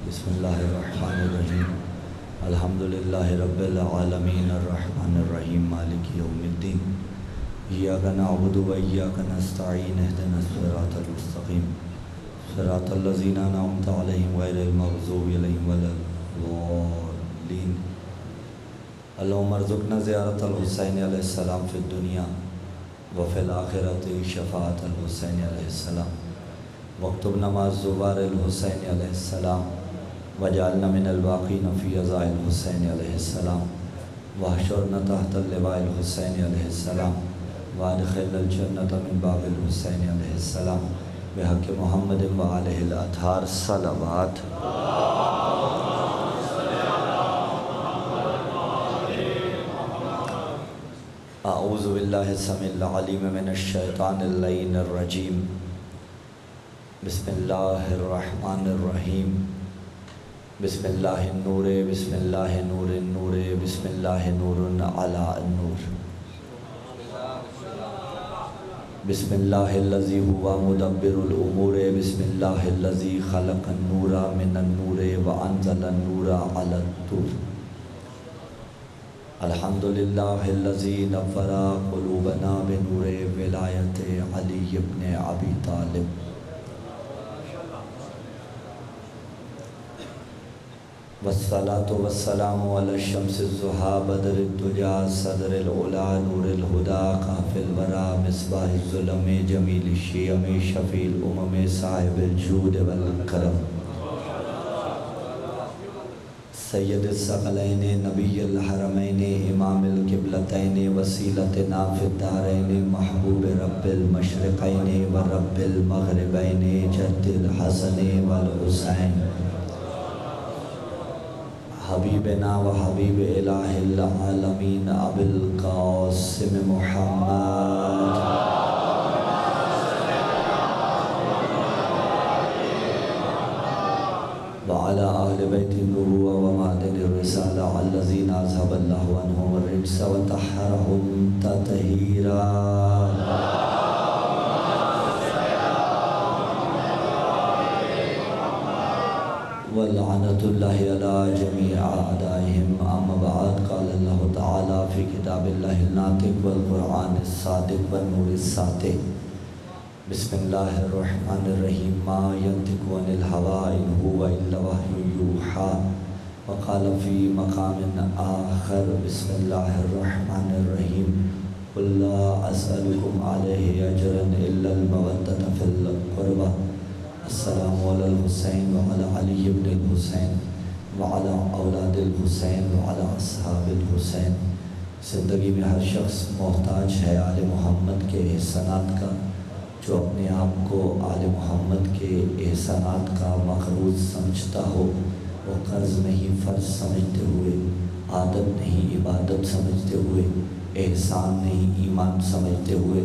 بسم اللہ الرحمن الرحیم الحمدللہ رب العالمین الرحمن الرحیم مالک یوم الدین ایاک نعبد و ایاک نستعین اہدنا الصراط المستقیم صراط الذین انعمت علیہم غیر المغضوب علیہم ولا الضالین اللہم ارزقنا زیارت الحسین علیہ السلام فی الدنیا وفی الآخرۃ شفاعت الحسین علیہ السلام واکتبنا مع زوار الحسین علیہ السلام وجعلنا من الباقین فی رضاء الحسین علیہ السلام واحشرنا تحت اللواء الحسین علیہ السلام وادخلنا الجنۃ من باب الحسین علیہ السلام بحق محمد وآلہ الاطہار صلوات۔ اعوذ باللہ السمیع العلیم من الشیطان اللعین الرجیم بسم اللہ الرحمن الرحیم بسم اللہ النور بسم اللہ نور النور بسم اللہ نور علی النور بسم اللہ الذی هو مدبر الامور بسم اللہ الذی خلق النور من النور وانزل النور علی الطور الحمدللہ الذی نور قلوبنا بنور ولایت علی ابن ابی طالب والصلاة والسلام علی الشمس الضحیٰ بدر الدجا صدر العلا نور الہدا کاف الورا مصباح الظلم جمیل الشیم شفیع الامم صاحب الجود والکرم سید الثقلین نبی الحرمین امام القبلتین وسیلتنا فی الدارین محبوب رب المشرقین و رب المغربین جد الحسن والحسین حبیبنا و حبیب الہ العالمین ابی القاسم محمد وعلى آل بیت النبوة ومعدن الرسالہ الذین اذهب اللہ عنہم الرجس وطہرهم تطہیرا وَلَعْنَةُ اللَّهِ عَلَىٰ جَمِيعِ أَعْدَائِهِمْ أَمَّا بَعْدُ قَالَ اللَّهُ تَعَالَىٰ فِي كِتَابِ اللَّهِ النَّاطِقِ وَالْقُرْآنِ الصَّادِقِ وَالنُّورِ السَّاطِقِ بسم اللہ الرحمن الرحیم ما ينطق عن الهوىٰ إِنْ هُوَ إِلَّا وَحْيٌ يُوحَىٰ وقال فی مقام آخر بسم اللہ الرحمن الرحیم قُلْ لَا أَسْأَلُكُمْ عَلَيْهِ أَجْرًا إِلَّا الْمَوَدَّةَ فِي الْقُرْبَىٰ السلام علی الحسین وعلی علی ابن الحسین وعلی اولاد الحسین وعلی اصحاب الحسین۔ زندگی میں ہر شخص محتاج ہے آل محمد کے احسانات کا، جو اپنے آپ کو آل محمد کے احسانات کا مقروض سمجھتا ہو وہ قرض نہیں فرض سمجھتے ہوئے، عادت نہیں عبادت سمجھتے ہوئے، احسان نہیں ایمان سمجھتے ہوئے،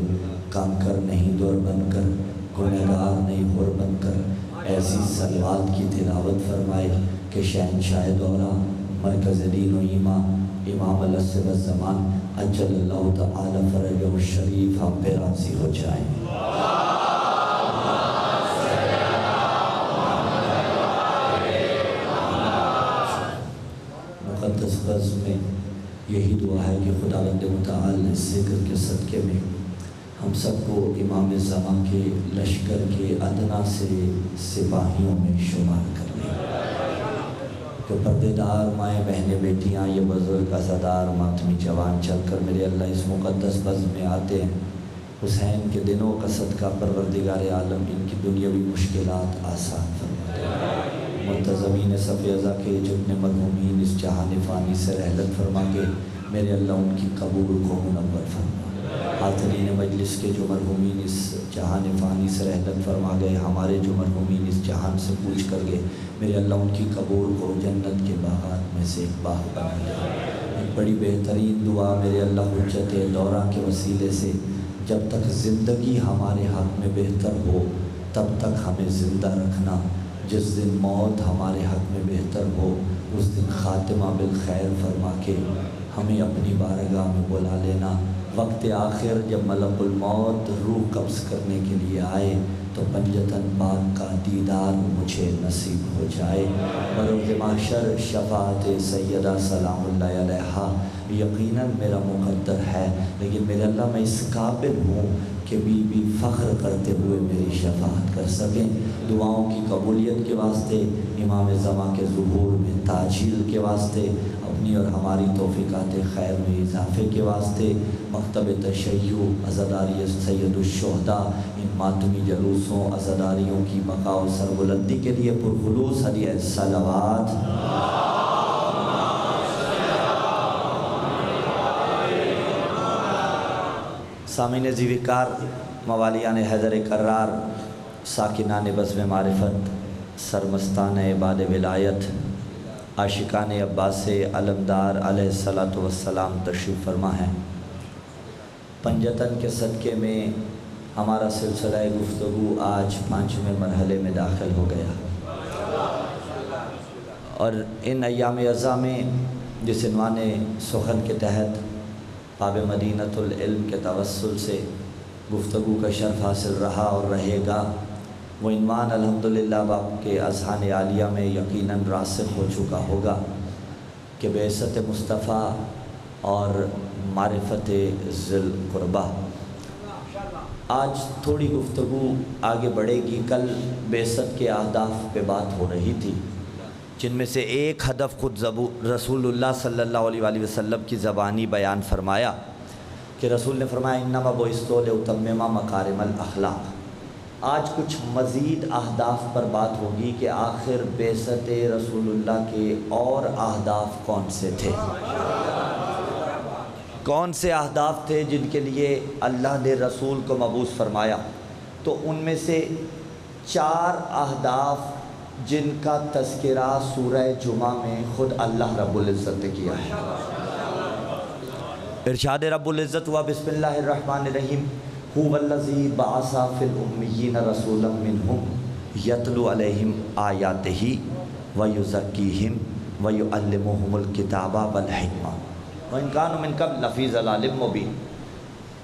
کنکر نہیں دور بن کر، گنہگار نہیں ہور بن کر ایسی صلوات کی تلاوت فرمائے کہ شہنشاہ دورہ مرکز دین و ایمان امام العصر والزمان اجل اللہ تعالی فرجہ الشریف ہم پہ راضی ہو جائیں۔ مقدس غز میں یہی دعا ہے کہ خداوند متعال اس ذکر کے صدقے میں ہم سب کو امام زمان کے لشکر کے ادنا سے سپاہیوں میں شمار کر لیں کہ پردے دار مائیں بہنیں بیٹیاں یہ بزرگ عزادار ماتمی جوان چل کر میرے اللہ اس مقدس بز میں آتے ہیں۔ حسین کے دنوں کا صدقہ پروردگار عالم ان کی دنیاوی مشکلات آسان فرما دے۔ منتظمین صف ازا کے جتنے مرحومین اس جہان فانی سے رحلت فرما کے میرے اللہ ان کی قبول کو منور فرما۔ حاضرین مجلس کے جو مرحومین اس جہان فانی سے رحلت فرما گئے، ہمارے جو مرحومین اس جہان سے پوچھ کر گئے، میرے اللہ ان کی قبور کو جنت کے باغات میں سے ایک باغ بنا دے۔ ایک بڑی بہترین دعا میرے اللہ حجت دورہ کے وسیلے سے جب تک زندگی ہمارے حق میں بہتر ہو تب تک ہمیں زندہ رکھنا، جس دن موت ہمارے حق میں بہتر ہو اس دن خاتمہ بالخیر فرما کے ہمیں اپنی بارگاہ میں بلا لینا۔ وقت آخر جب ملک الموت روح قبض کرنے کے لیے آئے تو پنجتن پاک کا دیدار مجھے نصیب ہو جائے۔ بروز محشر شفاعت سیدہ سلام اللہ علیہا یقیناً میرا مقدر ہے، لیکن میرے اللہ میں اس قابل ہوں کہ بی بی فخر کرتے ہوئے میری شفاعت کر سکیں۔ دعاؤں کی قبولیت کے واسطے، امام زمان کے ظہور میں تاجیل کے واسطے، اپنی اور ہماری توفیقات خیر میں اضافے کے واسطے، مکتب تشیع عزاداری سید الشہداء ان ماتمی جلوسوں عزاداریوں کی بقا و سربلندی کے لیے پرخلوص ہدیہ صلوات۔ سامعین ذیوقار، موالیان حیدر کرار، ساکنان بزم معرفت، سرمستان عباد ولایت، عاشقان عباس علمدار علیہ السلام تشریف فرما ہے۔ پنجتن کے صدقے میں ہمارا سلسلہ گفتگو آج 5ویں مرحلے میں داخل ہو گیا، اور ان ایام اعزاء میں جس عنوان سخن کے تحت باب مدینۃ العلم کے توسل سے گفتگو کا شرف حاصل رہا اور رہے گا، وہ عنوان الحمدللہ آپ کے اذہان عالیہ میں یقیناً راسخ ہو چکا ہوگا کہ بعثت مصطفیٰ اور معرفت ذی القربہ۔ آج تھوڑی گفتگو آگے بڑھے گی۔ کل بعثت کے اہداف پہ بات ہو رہی تھی، جن میں سے ایک ہدف خود رسول اللہ صلی اللہ علیہ وآلہ وسلم کی زبانی بیان فرمایا کہ رسول نے فرمایا انما بعثت لاتمم مکارم الاخلاق۔ آج کچھ مزید اہداف پر بات ہوگی کہ آخر بعثت رسول اللہ کے اور اہداف کون سے تھے، کون سے اہداف تھے جن کے لیے اللہ نے رسول کو مبعوث فرمایا۔ تو ان میں سے 4 اہداف جن کا تذکرہ سورہ جمعہ میں خود اللہ رب العزت نے کیا ہے۔ ارشاد رب العزت ہوا بسم اللہ الرحمن الرحیم هو الذی بعث فی الامیین رسولا منہم یتلو علیہم آیاتہ ویزکیہم ویعلمہم الکتاب والحکمہ وَإِن كَانُوا مِن قَبْلُ لَفِي ضَلَالٍ مُّبِينٍ۔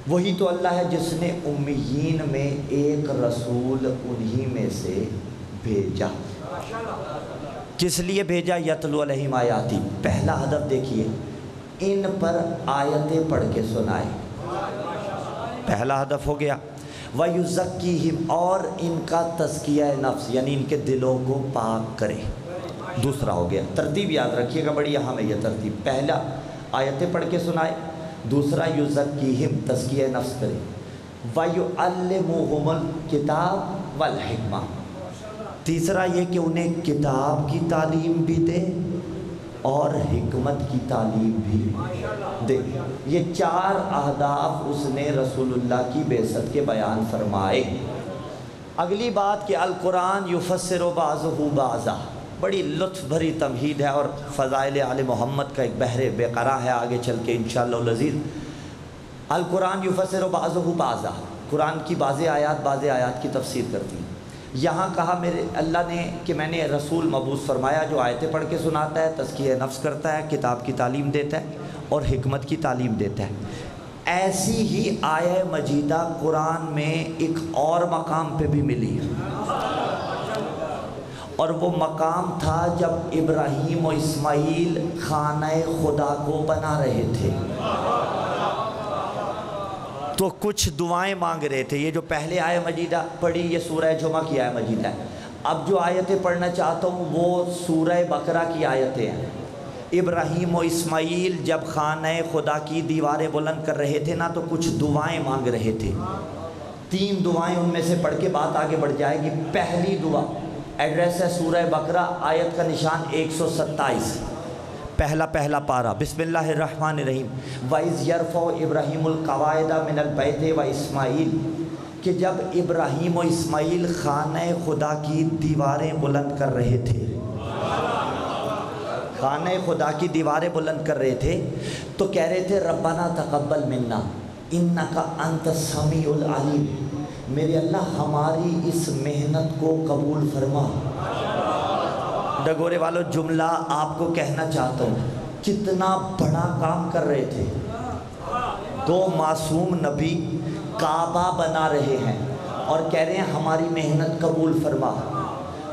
وہی تو اللہ ہے جس نے امیین میں ایک رسول انہی میں سے بھیجا۔ کس لیے بھیجا؟ یتلو علیہم آیاتی۔ پہلا ہدف دیکھیے، ان پر آیتیں پڑھ کے سنائے، پہلا ہدف ہو گیا۔ وَيُزَكِّيهِمْ، اور ان کا تزکیہ نفس یعنی ان کے دلوں کو پاک کرے، دوسرا ہو گیا۔ ترتیب یاد رکھیے گا، بڑی اہم ہے یہ ترتیب۔ پہلا آیتیں پڑھ کے سنائے، دوسرا یُزَكِّيهِمْ تزکیہ نفس کرے، وَيُعَلِّمُهُمُ الْكِتَابَ وَالْحِکْمَةَ، تیسرا یہ کہ انہیں کتاب کی تعلیم بھی دے اور حکمت کی تعلیم بھی دے۔ یہ 4 اہداف اس نے رسول اللہ کی بعثت کے بیان فرمائے۔ اگلی بات کہ القرآن یفسر بعضہ بعضا، بڑی لطف بھری تمہید ہے اور فضائل آل محمد کا ایک بحر بے قرار ہے، آگے چل کے انشاءاللہ العزیز۔ القرآن یفسر بعضہ بعضا، قرآن کی بعض آیات کی تفسیر کرتی ہیں۔ یہاں کہا میرے اللہ نے کہ میں نے رسول مبعوث فرمایا جو آیتیں پڑھ کے سناتا ہے، تزکیہ نفس کرتا ہے، کتاب کی تعلیم دیتا ہے اور حکمت کی تعلیم دیتا ہے۔ ایسی ہی آیہ مجیدہ قرآن میں ایک اور مقام پہ بھی ملی، اور وہ مقام تھا جب ابراہیم و اسماعیل خانہ خدا کو بنا رہے تھے تو کچھ دعائیں مانگ رہے تھے۔ یہ جو پہلے آیہ مجیدہ پڑھی یہ سورہ جمعہ کی آیہ مجیدہ ہے۔ اب جو آیتیں پڑھنا چاہتا ہوں وہ سورہ بقرہ کی آیتیں ہیں۔ ابراہیم و اسماعیل جب خانہ خدا کی دیواریں بلند کر رہے تھے نا تو کچھ دعائیں مانگ رہے تھے۔ 3 دعائیں ان میں سے پڑھ کے بات آگے بڑھ جائے گی۔ پہلی دعا، ایڈریس ہے سورہ بقرہ، آیت کا نشان 127، پہلا پارہ، بسم اللہ الرحمن الرحیم۔ وَإِذْ يَرْفَعُ إِبْرَاهِيمُ الْقَوَاعِدَ مِنَ الْبَيْتِ وَإِسْمَاعِيلُ، کہ جب ابراہیم و اسماعیل خانہ خدا کی دیواریں بلند کر رہے تھے، خانہ خدا کی دیواریں بلند کر رہے تھے تو کہہ رہے تھے ربنا تقبل منا انکا انت السمیع العلیم، میرے اللہ ہماری اس محنت کو قبول فرما۔ ڈگورے والوں جملہ آپ کو کہنا چاہتا ہوں، کتنا بڑا کام کر رہے تھے۔ 2 معصوم نبی کعبہ بنا رہے ہیں، اور کہہ رہے ہیں ہماری محنت قبول فرما۔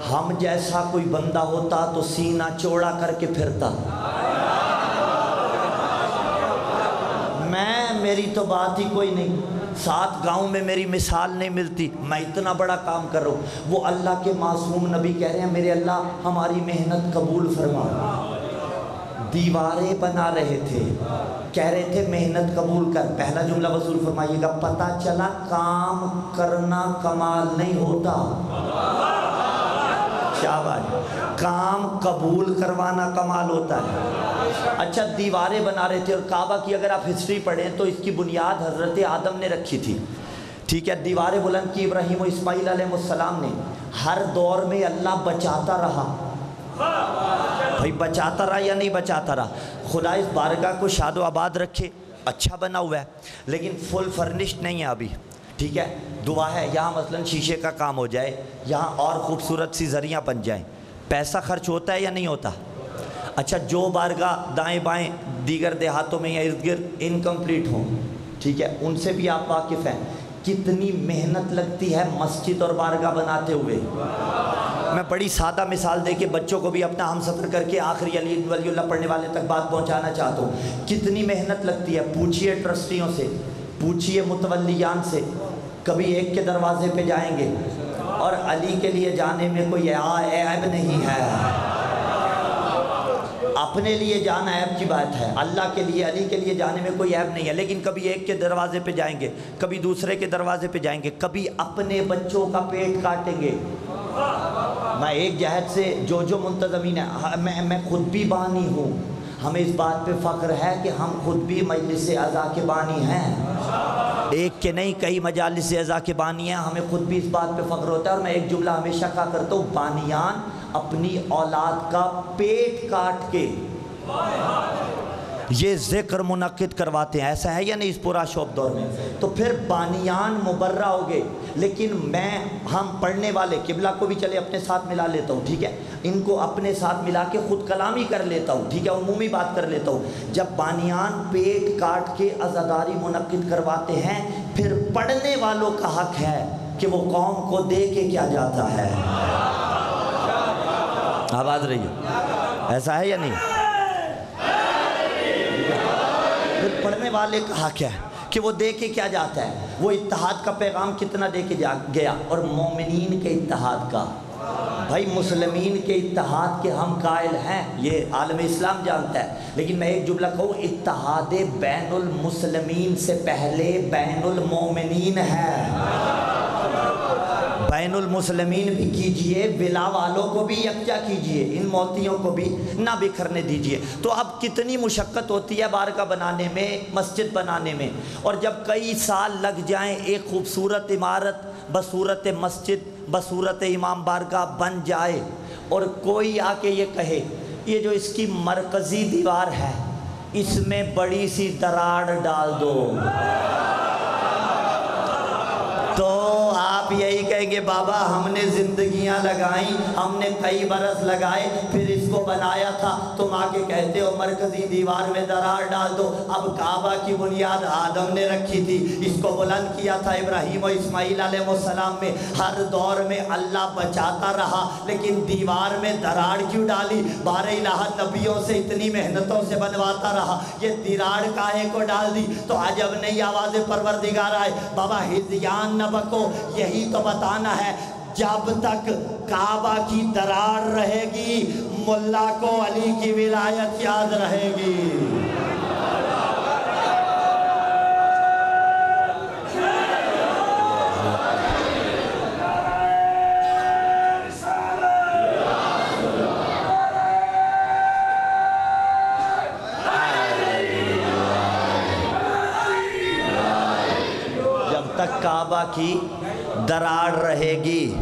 ہم جیسا کوئی بندہ ہوتا تو سینہ چوڑا کر کے پھرتا۔ میری تو بات ہی کوئی نہیں، 7 گاؤں میں میری مثال نہیں ملتی، میں اتنا بڑا کام کر رہا ہوں۔ وہ اللہ کے معصوم نبی کہہ رہے ہیں میرے اللہ ہماری محنت قبول فرما۔ دیواریں بنا رہے تھے، کہہ رہے تھے محنت قبول کر۔ پہلا جملہ وصول فرمائیے گا، پتہ چلا کام کرنا کمال نہیں ہوتا، شاباش، کام قبول کروانا کمال ہوتا ہے۔ اچھا، دیواریں بنا رہے تھے، اور کعبہ کی اگر آپ ہسٹری پڑھیں تو اس کی بنیاد حضرت آدم نے رکھی تھی، ٹھیک ہے۔ دیواریں بلند کی ابراہیم و اسماعیل علیہ السلام نے۔ ہر دور میں اللہ بچاتا رہا، بھائی بچاتا رہا یا نہیں بچاتا رہا؟ خدا اس بارگاہ کو شاد و آباد رکھے، اچھا بنا ہوا ہے لیکن فل فرنشڈ نہیں ہے ابھی، ٹھیک ہے۔ دعا ہے یہاں مثلا شیشے کا کام ہو جائے، یہاں اور خوبصورت سی زریاں بن جائیں۔ پیسہ خرچ ہوتا ہے یا نہیں ہوتا؟ اچھا، جو بارگاہ دائیں بائیں دیگر دیہاتوں میں یا ارد گرد انکمپلیٹ ہوں، ٹھیک ہے، ان سے بھی آپ واقف ہیں، کتنی محنت لگتی ہے مسجد اور بارگاہ بناتے ہوئے۔ میں بڑی سادہ مثال دے کے بچوں کو بھی اپنا ہم سفر کر کے آخری علی ولی اللہ پڑھنے والے تک بات پہنچانا چاہتا ہوں۔ کتنی محنت لگتی ہے، پوچھئے ٹرسٹیوں سے، پوچھئے متولیان سے۔ کبھی ایک کے دروازے پہ جائیں گے اور علی کے لیے جانے میں کوئی عیب نہیں ہے، اپنے لیے جانا عیب کی بات ہے، اللہ کے لیے علی کے لیے جانے میں کوئی عیب نہیں ہے، لیکن کبھی ایک کے دروازے پہ جائیں گے، کبھی دوسرے کے دروازے پہ جائیں گے، کبھی اپنے بچوں کا پیٹ کاٹیں گے۔ میں ایک جہت سے جو منتظمین ہیں، میں خود بھی بانی ہوں، ہمیں اس بات پہ فخر ہے کہ ہم خود بھی مجلس اعضاء کے بانی ہیں، ایک کے نہیں کئی مجالس اعضاء کے بانی ہیں، ہمیں خود بھی اس بات پہ فخر ہوتا ہے۔ اور میں ایک جملہ ہمیشہ کہا کرتا ہوں، بانیان اپنی اولاد کا پیٹ کاٹ کے یہ ذکر منعقد کرواتے ہیں، ایسا ہے یا نہیں اس پورا شوب دور میں؟ تو پھر بانیان مبرہ ہو گئے، لیکن ہم پڑھنے والے قبلہ کو بھی چلے اپنے ساتھ ملا لیتا ہوں، ٹھیک ہے، ان کو اپنے ساتھ ملا کے خود کلامی کر لیتا ہوں، ٹھیک ہے، عمومی بات کر لیتا ہوں۔ جب بانیان پیٹ کاٹ کے عزاداری منعقد کرواتے ہیں، پھر پڑھنے والوں کا حق ہے کہ وہ قوم کو دے کے کیا جاتا ہے۔ آواز رہی ہے، ایسا ہے یا نہیں؟ پھر پڑھنے والے کا حق ہے کہ وہ دے کے کیا جاتا ہے، وہ اتحاد کا پیغام کتنا دے کے گیا، اور مومنین کے اتحاد کا۔ بھائی مسلمین کے اتحاد کے ہم قائل ہیں، یہ عالم اسلام جانتا ہے، لیکن میں ایک جملہ کہوں، اتحاد بین المسلمین سے پہلے بین المومنین ہے۔ بین المسلمین بھی کیجئے، ولا والوں کو بھی یکجا کیجئے، ان موتیوں کو بھی نہ بکھرنے دیجئے۔ تو اب کتنی مشقت ہوتی ہے بارگاہ بنانے میں، مسجد بنانے میں، اور جب کئی سال لگ جائیں ایک خوبصورت عمارت بصورت مسجد بصورت امام بارگاہ بن جائے، اور کوئی آ کے یہ کہے یہ جو اس کی مرکزی دیوار ہے اس میں بڑی سی دراڑ ڈال دو، تو آپ یہی کہیں گے بابا ہم نے زندگیاں لگائیں، ہم نے کئی برس لگائے، پھر اس کو بنایا تھا، تم آ کے کہتے ہو مرکزی دیوار میں دراڑ ڈال دو۔ اب کعبہ کی بنیاد آدم نے رکھی تھی، اس کو بلند کیا تھا ابراہیم و اسماعیل علیہ السلام میں، ہر دور میں اللہ بچاتا رہا، لیکن دیوار میں دراڑ کیوں ڈالی؟ 12 الہ نبیوں سے اتنی محنتوں سے بنواتا رہا، یہ دراڑ کاہے کو ڈال دی؟ تو عجب نہیں آواز پروردگار آئے، بابا ہذیان نہ بکو، یہی تو بتانا ہے، جب تک کعبہ کی دراڑ رہے گی ملا کو علی کی ولایت یاد رہے گی۔ جب تک کعبہ کی دراڑ رہے گی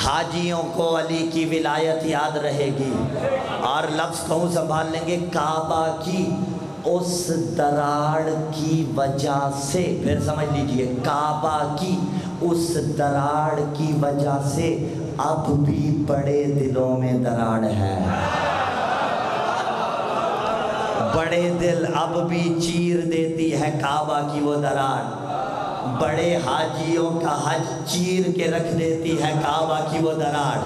حاجیوں کو علی کی ولایت یاد رہے گی۔ اور لفظ کہوں سنبھال لیں گے، کعبہ کی اس دراڑ کی وجہ سے، پھر سمجھ لیجئے، کعبہ کی اس دراڑ کی وجہ سے اب بھی بڑے دلوں میں دراڑ ہے، بڑے دل اب بھی چیر دیتی ہے کعبہ کی وہ دراڑ۔ بڑے حاجیوں کا حج چیر کے رکھ دیتی ہے کعبہ کی وہ دراڑ،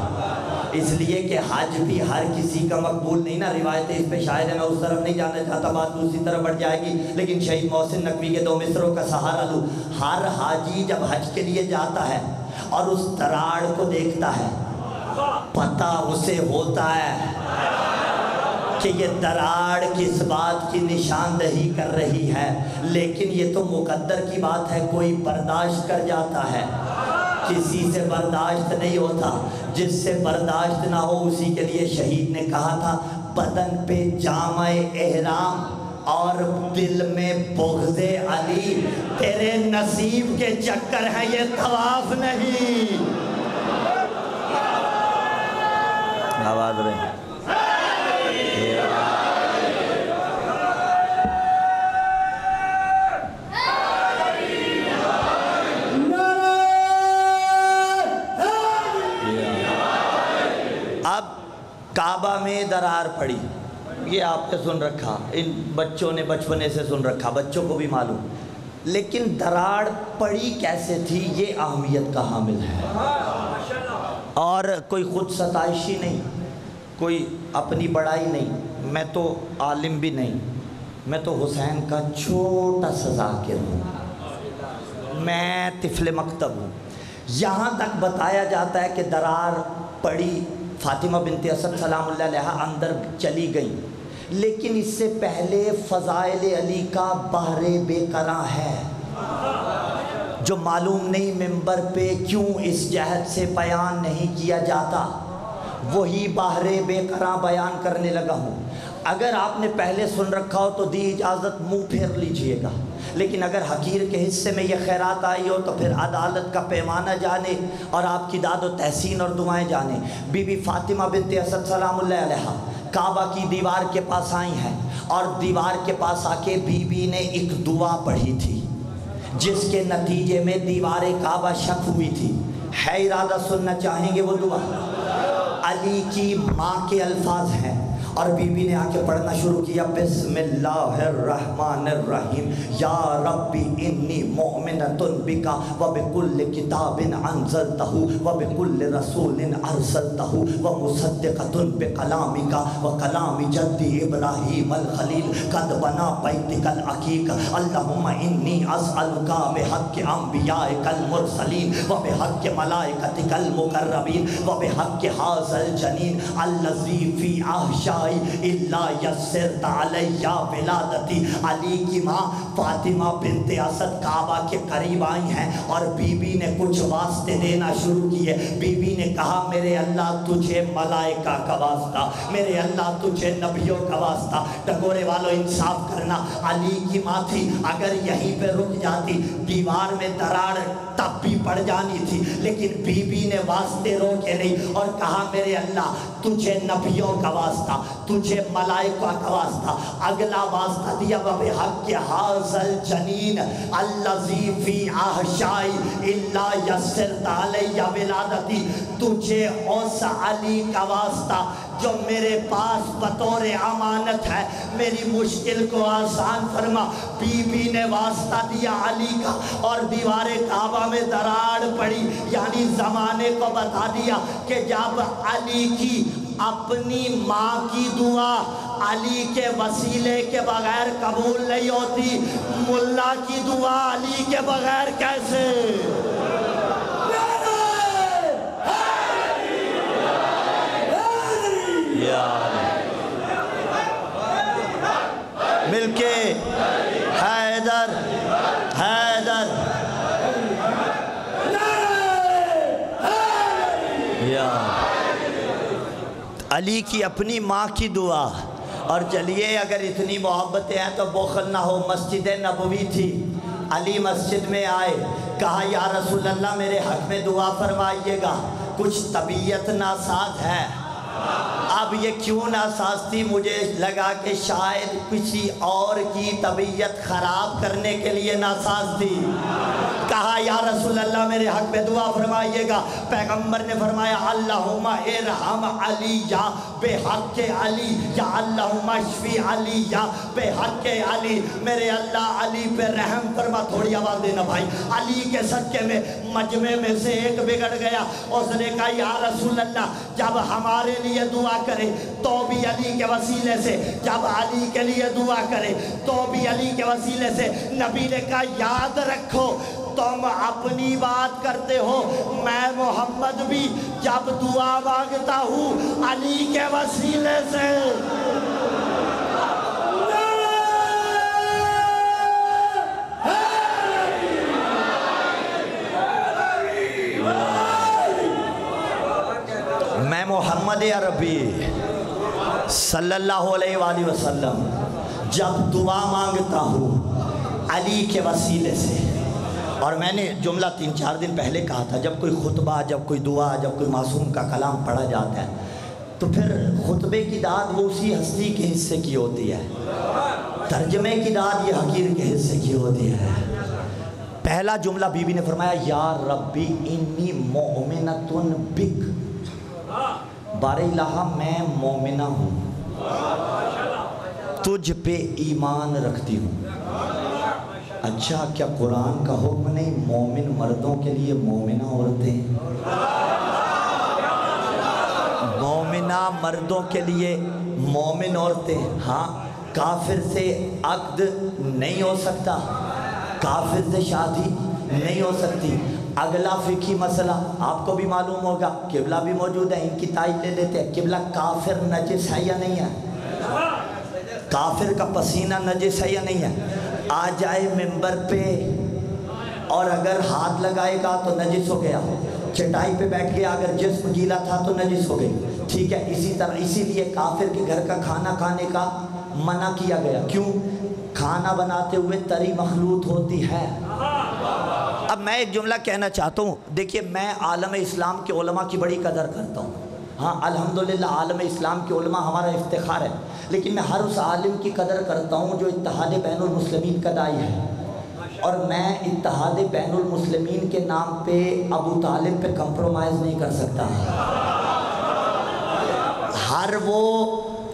اس لیے کہ حج بھی ہر کسی کا مقبول نہیں نا، روایتیں اس پہ شاید ہے، میں اس طرف نہیں جانا چاہتا، بات دوسری طرف بڑھ جائے گی، لیکن شہید محسن نقوی کے 2 مصروں کا سہارا لوں۔ ہر حاجی جب حج کے لیے جاتا ہے اور اس دراڑ کو دیکھتا ہے، پتہ اسے ہوتا ہے کہ یہ دراڑ کس بات کی نشاندہی کر رہی ہے، لیکن یہ تو مقدر کی بات ہے، کوئی برداشت کر جاتا ہے، کسی سے برداشت نہیں ہوتا، جس سے برداشت نہ ہو اسی کے لیے شہید نے کہا تھا بدن پہ جامع احرام اور دل میں بغض علی، تیرے نصیب کے چکر ہیں یہ طواف نہیں۔ آواز رہے کعبہ میں درار پڑی، یہ آپ نے سن رکھا، ان بچوں نے بچپنے سے سن رکھا، بچوں کو بھی معلوم، لیکن دراڑ پڑی کیسے تھی یہ اہمیت کا حامل ہے، اور کوئی خود ستائشی نہیں، کوئی اپنی بڑائی نہیں، میں تو عالم بھی نہیں، میں تو حسین کا چھوٹا سا ذاکر ہوں، میں طفل مکتب ہوں۔ یہاں تک بتایا جاتا ہے کہ درار پڑی، فاطمہ بنت اسد سلام اللہ علیہا اندر چلی گئیں، لیکن اس سے پہلے فضائل علی کا بحر بے قرار ہے جو معلوم نہیں منبر پہ کیوں اس جہت سے بیان نہیں کیا جاتا، وہی بحر بے قرار بیان کرنے لگا ہوں۔ اگر آپ نے پہلے سن رکھا ہو تو دی اجازت منہ پھیر لیجئے گا، لیکن اگر حقیر کے حصے میں یہ خیرات آئی ہو تو پھر عدالت کا پیمانہ جانے اور آپ کی داد و تحسین اور دعائیں جانے۔ بی بی فاطمہ بنت اسد سلام اللہ علیہا کعبہ کی دیوار کے پاس آئی ہیں، اور دیوار کے پاس آ کے بی بی نے ایک دعا پڑھی تھی جس کے نتیجے میں دیوار کعبہ شک ہوئی تھی۔ ہے ارادہ سننا چاہیں گے وہ دعا؟ علی کی ماں کے الفاظ ہیں، اور بی بی نے آ کے پڑھنا شروع کیا، بسم اللہ الرحمن الرحیم، یا ربی انی مؤمنۃ بک وبکل کتاب انزلتہ وبکل رسول ارسلتہ ومصدقۃ بکلامک وکلام جدی ابراہیم الخلیل قد بنا بیتک العتیق، اللہم انی اسألک بحق انبیائک المرسلین وبحق ملائکتک المقربین وبحق ھذا الجنین الذی فی احشاء اللہ یسرت علیہ ولادتی۔ علی کی ماں فاطمہ بنت اسد کعبہ کے قریب آئی ہیں اور بی بی نے کچھ واسطے دینا شروع کیے۔ بی بی نے کہا میرے اللہ تجھے ملائکہ کا واسطہ، میرے اللہ تجھے نبیوں کا واسطہ۔ ٹگورے والوں انصاف کرنا، علی کی ماں تھی، اگر یہیں پہ رک جاتی دیوار میں دراڑ تب بھی پڑ جانی تھی، لیکن بی بی نے واسطے روکے نہیں اور کہا میرے اللہ تجھے نبیوں کا واسطہ، تجھے ملائکہ کا واسطہ۔ اگلا واسطہ دیا وبحق ھذا الجنین الذی فی احشاء الا یسرت علیہ ولادتی، تجھے اس علی کا واسطہ جو میرے پاس بطور امانت ہے، میری مشکل کو آسان فرما۔ بی بی نے واسطہ دیا علی کا اور دیوار کعبہ میں دراڑ پڑی، یعنی زمانے کو بتا دیا کہ جب علی کی اپنی ماں کی دعا علی کے وسیلے کے بغیر قبول نہیں ہوتی، ملا کی دعا علی کے بغیر کیسے؟ مل کے حیدر حیدر علی کی اپنی ماں کی دعا۔ اور چلیے اگر اتنی محبتیں ہیں تو بخل نہ ہو، مسجد نبوی تھی، علی مسجد میں آئے، کہا یا رسول اللہ میرے حق میں دعا فرمائیے گا، کچھ طبیعت ناساز ہے۔ اب یہ کیوں ناساز تھی؟ مجھے لگا کہ شاید کسی اور کی طبیعت خراب کرنے کے لیے ناساز تھی۔ کہا یا رسول اللہ میرے حق میں دعا فرمائیے گا۔ پیغمبر نے فرمایا اللہم ارحم علی بے حق علی، یا اللہم اشفی علی، یا بے حق علی، میرے اللہ علی پہ رحم فرما۔ تھوڑی آواز دینا بھائی۔ علی کے صدقے میں مجمع میں سے ایک بگڑ گیا، اس نے کہا یا رسول اللہ جب ہمارے لیے دعا کرے تو بھی علی کے وسیلے سے، جب علی کے لیے دعا کرے تو بھی علی کے وسیلے سے۔ نبی نے کہا یاد رکھو تم اپنی بات کرتے ہو، میں محمد بھی جب دعا مانگتا ہوں علی کے وسیلے سے۔ میں محمد عربی صلی اللہ علیہ وآلہ وسلم جب دعا مانگتا ہوں علی کے وسیلے سے۔ اور میں نے جملہ 3-4 دن پہلے کہا تھا، جب کوئی خطبہ، جب کوئی دعا، جب کوئی معصوم کا کلام پڑھا جاتا ہے تو پھر خطبے کی داد وہ اسی ہستی کے حصے کی ہوتی ہے، ترجمے کی داد یہ حقیر کے حصے کی ہوتی ہے۔ پہلا جملہ بی بی نے فرمایا یا ربی انی مؤمنۃ بک، بار الہ میں مومنہ ہوں، تجھ پہ ایمان رکھتی ہوں۔ اچھا کیا قرآن کا حکم نہیں مومن مردوں کے لیے مومنہ عورتیں، مومنہ مردوں کے لیے مومن عورتیں؟ ہاں، کافر سے عقد نہیں ہو سکتا، کافر سے شادی نہیں ہو سکتی۔ اگلا فقہی مسئلہ آپ کو بھی معلوم ہوگا، قبلہ بھی موجود ہے، ان کی تائید لے لیتے ہیں۔ قبلہ کافر نجس ہے یا نہیں ہے؟ کافر کا پسینہ نجس ہے یا نہیں ہے؟ آ جائے ممبر پہ اور اگر ہاتھ لگائے گا تو نجس ہو گیا، چٹائی پہ بیٹھ گیا اگر جسم گیلا تھا تو نجس ہو گئی، ٹھیک ہے۔ اسی طرح اسی لیے کافر کے گھر کا کھانا کھانے کا منع کیا گیا، کیوں؟ کھانا بناتے ہوئے تری مخلوط ہوتی ہے۔ اب میں ایک جملہ کہنا چاہتا ہوں، دیکھیے میں عالم اسلام کے علماء کی بڑی قدر کرتا ہوں، ہاں الحمدللہ عالم اسلام کے علماء ہمارا افتخار ہے، لیکن میں ہر اس عالم کی قدر کرتا ہوں جو اتحاد بین المسلمین کا داعی ہے، اور میں اتحاد بین المسلمین کے نام پہ ابو طالب پہ کمپرومائز نہیں کر سکتا۔ ہر وہ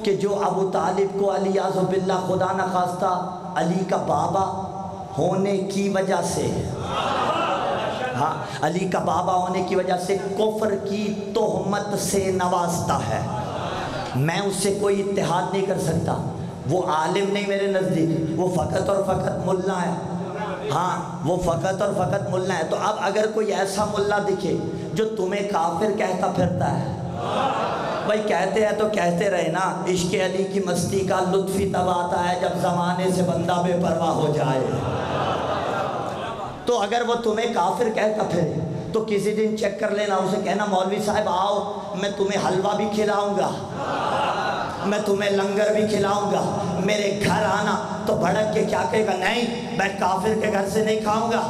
کہ جو ابو طالب کو علیہ باللہ خدا نخواستہ علی کا بابا ہونے کی وجہ سے، ہاں علی کا بابا ہونے کی وجہ سے کفر کی تہمت سے نوازتا ہے، میں اس سے کوئی اتحاد نہیں کر سکتا۔ وہ عالم نہیں میرے نزدیک، وہ فقط اور فقط ملا ہے، ہاں وہ فقط اور فقط ملا ہے۔ تو اب اگر کوئی ایسا ملا دکھے جو تمہیں کافر کہتا پھرتا ہے، بھائی کہتے ہیں تو کہتے رہے نا، عشق علی کی مستی کا لطفی تب آتا ہے جب زمانے سے بندہ بے پرواہ ہو جائے۔ تو اگر وہ تمہیں کافر کہتا پھرے تو کسی دن چیک کر لینا، اسے کہنا مولوی صاحب آؤ میں تمہیں حلوہ بھی کھلاؤں گا، میں تمہیں لنگر بھی کھلاؤں گا، میرے گھر آنا۔ تو بھڑک کے کیا کہے گا؟ نہیں میں کافر کے گھر سے نہیں کھاؤں گا،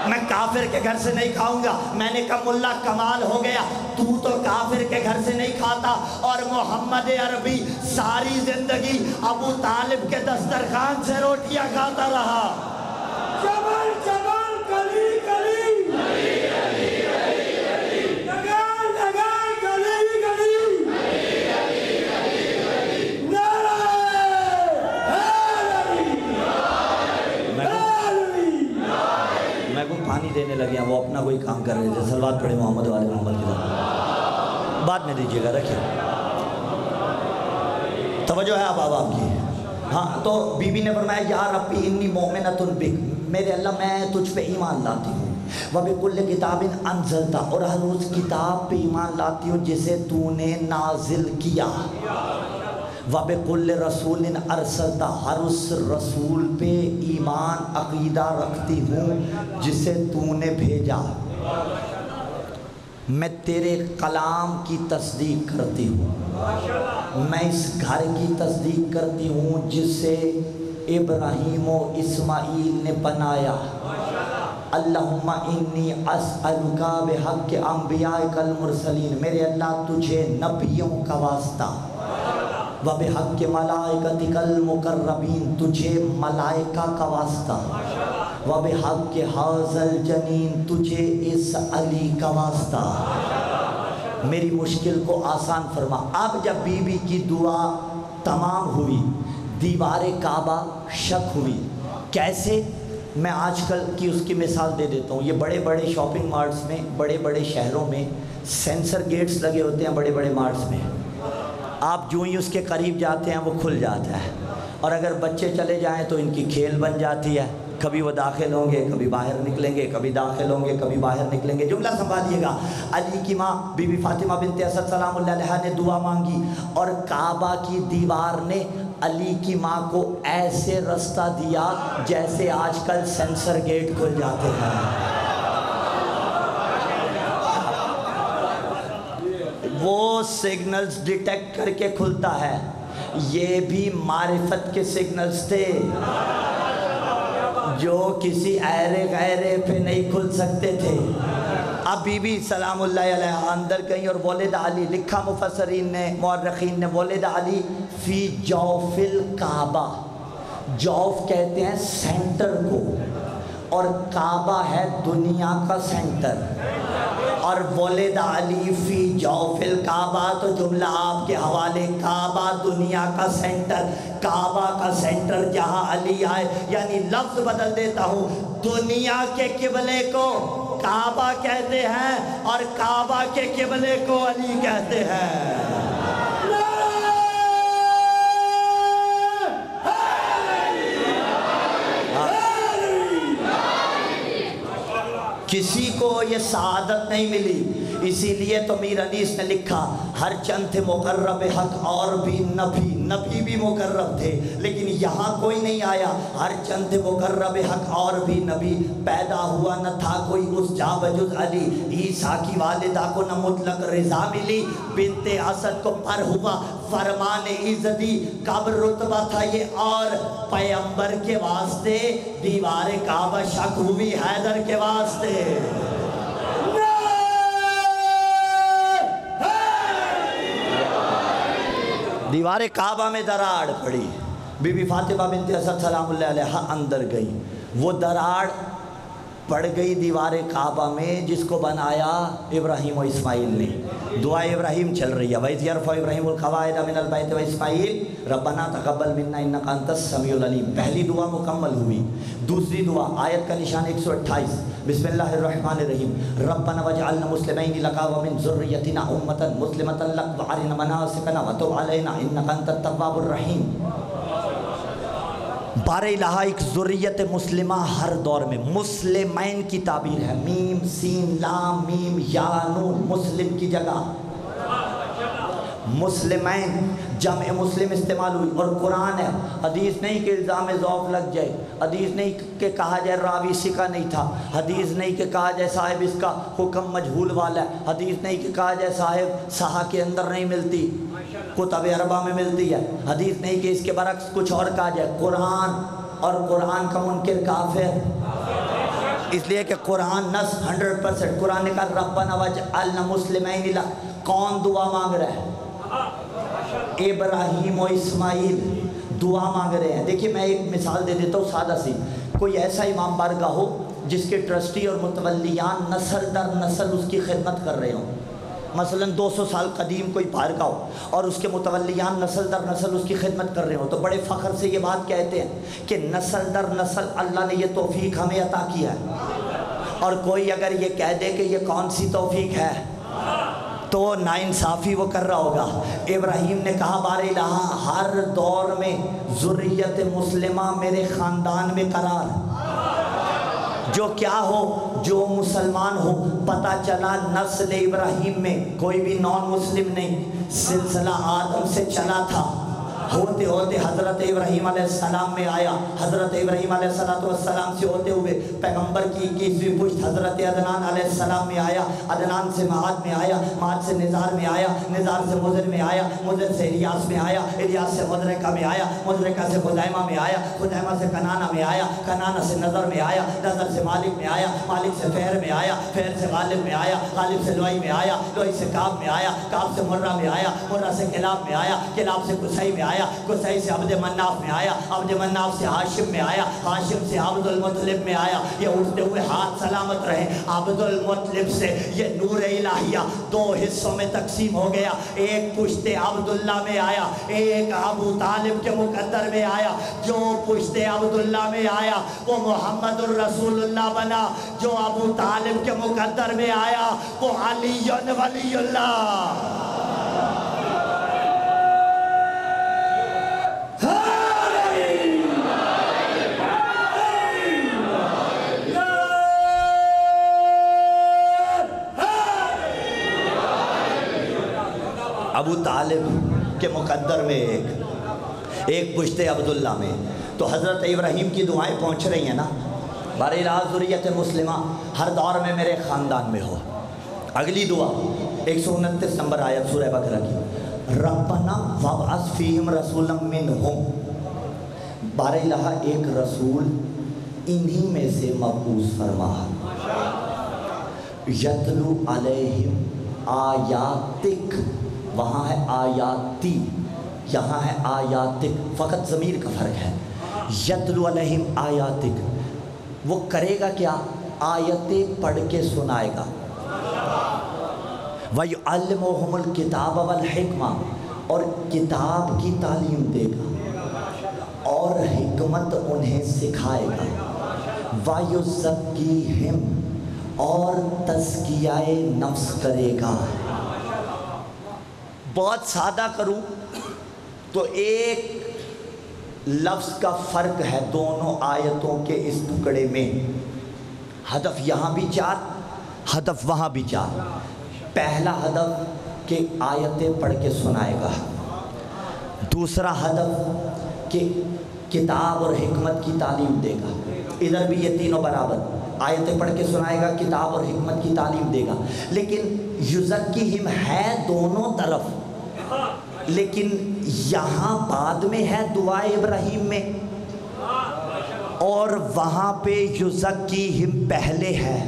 میں کافر کے گھر سے نہیں کھاؤں گا۔ میں نے کہا ملا کمال ہو گیا، تو کافر کے گھر سے نہیں کھاتا، اور محمد عربی ساری زندگی ابو طالب کے دسترخوان سے روٹیاں کھاتا رہا۔ جبل جبل گلی گلی گلی گلی گلی نگار نگار گلی گلی گلی گلی گلی نعرہ حیدری میں کو پانی دینے لگے ہیں، وہ اپنا کوئی کام کر رہے تھے، صلوات پڑھے محمد والے محمد کی طرف، بعد میں دیجیے گا، رکھیں توجہ ہے اب آپ کی۔ ہاں تو بی بی نے فرمایا یا ربی انی مؤمنۃ بک، میرے اللہ میں تجھ پہ ایمان لاتی ہوں، وَبِكُلِّ كِتَابٍ أَنزَلْتَ، اور ہر اس کتاب پہ ایمان لاتی ہوں جسے تو نے نازل کیا، وَبِكُلِّ رَسُولٍ أَرْسَلْتَ، ہر اس رسول پہ ایمان عقیدہ رکھتی ہوں جسے تو نے بھیجا، میں تیرے کلام کی تصدیق کرتی ہوں، میں اس گھر کی تصدیق کرتی ہوں جسے ابراہیم و اسماعیل نے بنایا، اللہم انی اسألک بحق انبیائک المرسلین، میرے اللہ تجھے نبیوں کا واسطہ، وبحق ملائکتک المقربین، تجھے ملائکہ کا واسطہ، وبحق ھذا الجنین، تجھے اس علی کا واسطہ، میری مشکل کو آسان فرما۔ اب جب بی بی کی دعا تمام ہوئی، دیوار کعبہ شک ہوئی۔ کیسے؟ میں آج کل کی اس کی مثال دے دیتا ہوں۔ یہ بڑے بڑے شاپنگ مارٹس میں، بڑے بڑے شہروں میں سینسر گیٹس لگے ہوتے ہیں بڑے بڑے مارٹس میں۔ آپ جو ہی اس کے قریب جاتے ہیں وہ کھل جاتا ہے، اور اگر بچے چلے جائیں تو ان کی کھیل بن جاتی ہے۔ کبھی وہ داخل ہوں گے، کبھی باہر نکلیں گے، کبھی داخل ہوں گے، کبھی باہر نکلیں گے۔ جملہ سنبھالیے گا۔ علی کی ماں بی بی فاطمہ بنت اسد سلام اللہ علیہا نے دعا مانگی، اور کعبہ کی دیوار نے علی کی ماں کو ایسے رستہ دیا جیسے آج کل سینسر گیٹ کھل جاتے ہیں۔ وہ سگنلز ڈیٹیکٹ کر کے کھلتا ہے۔ یہ بھی معرفت کے سگنلز تھے جو کسی ایرے غیرے پہ نہیں کھل سکتے تھے۔ اب بی بی سلام اللہ علیہ اندر گئیں، اور ولد علی، لکھا مفسرین نے، مورخین نے، ولد علی فی جوف الکعبہ۔ جوف کہتے ہیں سینٹر کو، اور کعبہ ہے دنیا کا سینٹر، اور ولد علی فی جوف الکعبہ تو جملہ آپ کے حوالے، کعبہ دنیا کا سینٹر، کعبہ کا سینٹر جہاں علی آئے، یعنی لفظ بدل دیتا ہوں، دنیا کے قبلے کو کعبہ کہتے ہیں اور کعبہ کے قبلے کو علی کہتے ہیں۔ کسی کو یہ سعادت نہیں ملی، اسی لیے تو میر انیس نے لکھا، ہر چند تھے مقرب حق اور بھی نبی، نبی بھی مقرب تھے لیکن یہاں کوئی نہیں آیا۔ ہر چند تھے مقرب حق اور بھی نبی، پیدا ہوا نہ تھا کوئی اس جا بجز علی۔ عیسیٰ کی والدہ کو نہ مطلق رضا ملی، بنت اسد کو پر ہوا فرمان ایزدی۔ کب رتبہ تھا یہ اور پیغمبر کے واسطے، دیوار کعبہ شک ہوئی حیدر کے واسطے۔ دیوار کعبہ میں دراڑ پڑی، بی بی فاطمہ بنت اسد سلام اللہ علیہا اندر گئی، وہ دراڑ پڑ گئی دیوار کعبہ میں جس کو بنایا ابراہیم و اسماعیل نے۔ دعا ابراہیم چل رہی ہے، وَإِذْ يَرْفَعُ إِبْرَاهِيمُ الْقَوَاعِدَ مِنَ الْبَيْتِ وَإِسْمَاعِيلُ رَبَّنَا تَقَبَّلْ مِنَّا إِنَّكَ أَنْتَ السَّمِيعُ الْعَلِيمُ۔ پہلی دعا مکمل ہوئی۔ دوسری دعا، آیت کا نشان 128، بسم اللہ الرحمن الرحیم، رَبَّنَا وَاجْعَلْنَا مُسْلِمَيْنِ لَكَ وَمِنْ ذُرِّيَّتِنَا أُمَّةً مُسْلِمَةً لَكَ وَأَرِنَا مَنَاسِكَنَا وَتُبْ عَلَيْنَا إِنَّكَ أَنْتَ التَّوَّابُ الرَّحِيمُ۔ بار الہ ایک ذریت مسلمہ ہر دور میں، مسلمین کی تعبیر ہے، میم سین لام میم یا نون، مسلم کی جگہ مسلمین، جمع مسلم استعمال ہوئی، اور قرآن ہے۔ حدیث نہیں کہ الزام ضعف لگ جائے، حدیث نہیں کہ کہا جائے راوی ثقہ نہیں تھا، حدیث نہیں کہ کہا جائے صاحب اس کا حکم مجہول والا ہے، حدیث نہیں کہ کہا جائے صاحب صحا کے اندر نہیں ملتی، کتب اربعہ میں ملتی ہے، حدیث نہیں کہ اس کے برعکس کچھ اور کہا جائے۔ قرآن اور قرآن کا منکر کافر، اس لیے کہ قرآن نص 100%۔ قرآن نے کہا ربنا وجعلنا مسلمین لک، کون دعا مانگ رہا ہے؟ ابراہیم و اسماعیل دعا مانگ رہے ہیں۔ دیکھیے میں ایک مثال دے دیتا ہوں سادہ سی، کوئی ایسا امام بارگاہ ہو جس کے ٹرسٹی اور متولیان نسل در نسل اس کی خدمت کر رہے ہوں، مثلا 200 سال قدیم کوئی بارگاہ ہو اور اس کے متولیان نسل در نسل اس کی خدمت کر رہے ہوں، تو بڑے فخر سے یہ بات کہتے ہیں کہ نسل در نسل اللہ نے یہ توفیق ہمیں عطا کیا ہے۔ اور کوئی اگر یہ کہہ دے کہ یہ کون سی توفیق ہے تو ناانصافی وہ کر رہا ہوگا۔ ابراہیم نے کہا بار الہ ہر دور میں ذریت مسلمہ میرے خاندان میں قرار، جو کیا ہو، جو مسلمان ہو، پتہ چلا نسل ابراہیم میں کوئی بھی نان مسلم نہیں، سلسلہ آدم سے چلا تھا، ہوتے ہوتے حضرت ابراہیم علیہ السلام میں آیا، حضرت ابراہیم علیہ السلام سے ہوتے ہوئے پیغمبر کی 21ویں پشت حضرت عدنان علیہ السلام میں آیا، عدنان سے معاد میں آیا، معاد سے نزار میں آیا، نزار سے مضر میں آیا، مضر سے الیاس میں آیا، الیاس سے مدرکہ میں آیا، مدرکہ سے خزیمہ میں آیا، خزیمہ سے کنانہ میں آیا، کنانہ سے نظر میں آیا، نظر سے مالک میں آیا، مالک سے فہر میں آیا، فہر سے غالب میں آیا، غالب سے لوئی میں آیا، لوئی سے کعب میں آیا، کعب سے مرہ میں آیا، مرہ سے کلاب میں آیا، کلاب سے قصی میں آیا، آیا, قصی سے عبد مناف میں آیا, عبد مناف سے ہاشم میں آیا, ہاشم سے عبد المطلب میں آیا. یہ اٹھتے ہوئے ہاتھ سلامت رہے. عبد المطلب سے یہ نور الہیہ دو حصوں میں تقسیم ہو گیا. ایک پشت عبداللہ میں آیا, ایک ابو طالب کے مقدر میں آیا. جو پشت عبداللہ میں آیا وہ محمد الرسول اللہ بنا, جو ابو طالب کے مقدر میں آیا وہ علی ولی اللہ. ابو طالب کے مقدر میں ایک پشت عبداللہ میں. تو حضرت ابراہیم کی دعائیں پہنچ رہی ہیں نا, بارہ ذریت مسلمہ ہر دور میں میرے خاندان میں ہو. اگلی دعا 129 نمبر آیت سورہ بقرہ کی, ربنا وابعث فیہم رسولا منہم, بارہ الہ ایک رسول انہی میں سے مبعوث فرما, یتلو علیہم آیاتک, وہاں ہے آیاتی, یہاں ہے آیاتک, فقط ضمیر کا فرق ہے. یتلو علیہم آیاتک, وہ کرے گا کیا؟ آیتیں پڑھ کے سنائے گا. وَيُعَلِّمُهُمُ الْكِتَابَ وَالْحِكْمَةَ, اور کتاب کی تعلیم دے گا اور حکمت انہیں سکھائے گا. وَيُزَكِّيهِمْ, اور تزکیہ نفس کرے گا. بہت سادہ کروں تو ایک لفظ کا فرق ہے دونوں آیتوں کے اس ٹکڑے میں. ہدف یہاں بھی 4, ہدف وہاں بھی 4. پہلا ہدف کہ آیتیں پڑھ کے سنائے گا, دوسرا ہدف کہ کتاب اور حکمت کی تعلیم دے گا. ادھر بھی یہ تینوں برابر, آیتیں پڑھ کے سنائے گا, کتاب اور حکمت کی تعلیم دے گا. لیکن یزکیہم ہے دونوں طرف, لیکن یہاں بعد میں ہے دعا ابراہیم میں, اور وہاں پہ یزکیہم پہلے ہے.